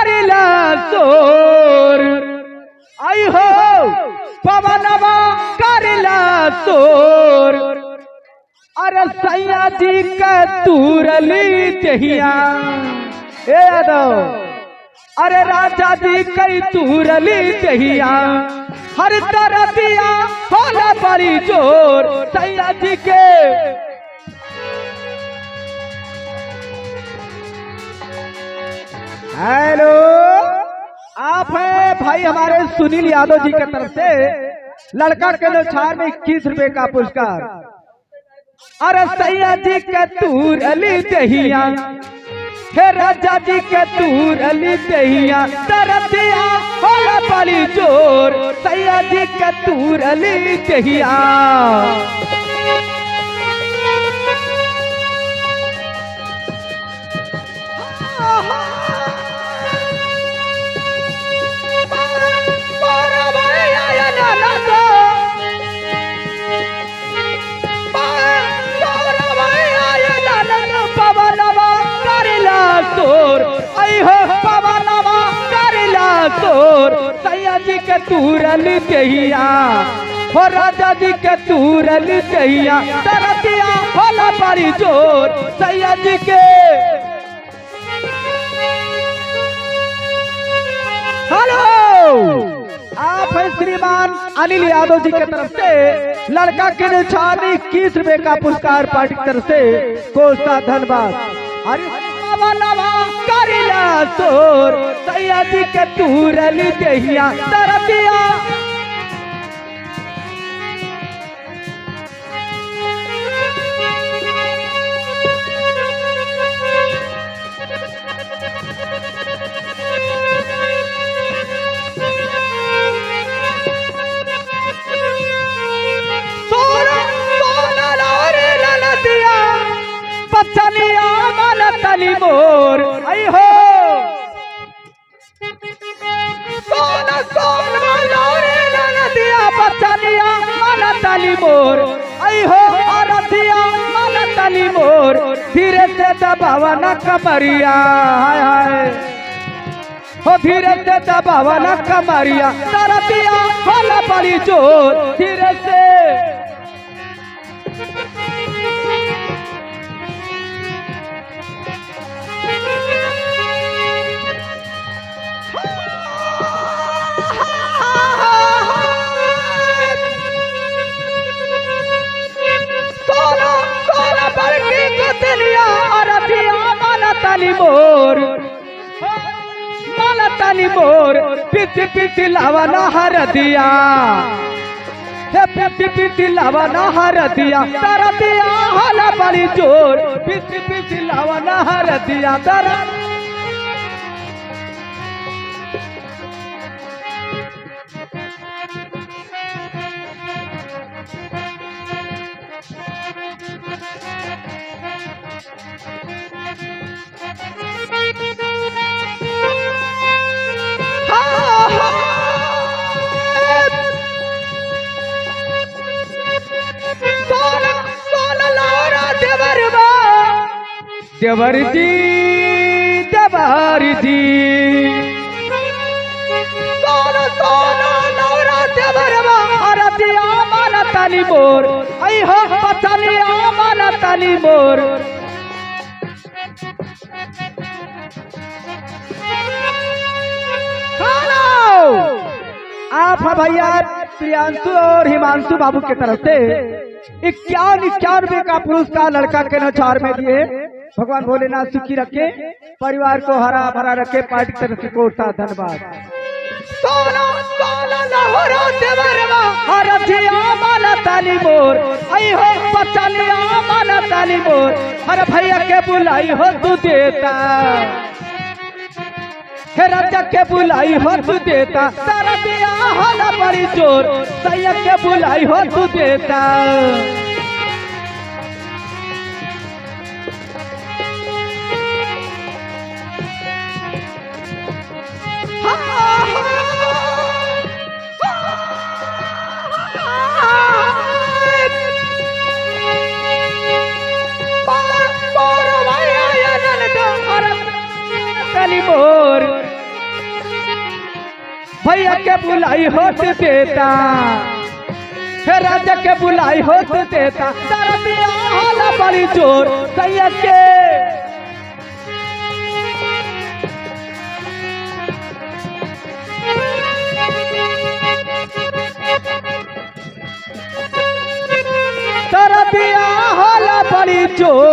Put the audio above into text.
करिला तोर आई हो पवनवा करिला तोर अरे सैया जी का तूरली जहिया ए यादव अरे राजा जी कई तूरली जहिया हर तरह दिया होला बड़ी जोर सैया जी के हेलो आप हैं भाई हमारे सुनील यादव जी की तरफ से लड़का के न्यौछावर में 21 रुपए का पुरस्कार। अरे सैया जी के तूरली दहिया हे राजा जी के तूरली दहिया तरतिया होला बड़ी जोर सैया जी के तूरली दहिया सैया जी के तूरली दहिया हो राजा जी के तूरली दहिया तरतिया होला बड़ी जोर सैया जी के हेलो आप हैं श्रीमान अनिल यादव जी की तरफ से लड़का के न्यौछावर में 21 रुपए का पुरस्कार पार्टी की तरफ से कोसा धन्यवाद। अरे करिला तोर सैया जी के तूरली दहिया तरतिया बचनिया मन तली मोर आई हो सोना सोना लारे नदिया बचनिया मन तली मोर आई हो अरदिया मन तली मोर धीरे से दबावा न कमरिया हाय हाय हो धीरे से दबावा न कमरिया तरतिया होला बड़ी जोर धीरे से मालतानी मोर पिति पिति लावा ना हर दिया हे पिति पिति लावा ना हर दिया तारा दिया होला बड़ी जोर पिति पिति लावा ना हर दिया तारा देवर जी देवर जी सोना सोना नवरा देवरवा अरतिया मालतानी मोर आई हो पतलिया मालतानी मोर आप भैया प्रियांशु और हिमांशु बाबू की तरफ से 51 रुपए का पुरस्कार लड़का के न्यौछावर में दिए। भगवान भोलेनाथ सुखी रखे, परिवार को हरा भरा रखे। पार्टी की तरफ से कोटा धन्यवाद। सोना सोना लहरा देवरवा हरथिया मालतानी मोर आई हो पचलिया मालतानी मोर हर भैया के बुलाई हो तू देता हे राजा के बुलाई हो तू देता तारा दिया होला बड़ी जोर सैया के बुलाई हो तू देता मोर भैया के बुलाई होत देता, हे राजा के बुलाई होत देता, तारा बियाह होला बड़ी जोर सैया के। तारा बियाह होला बड़ी जोर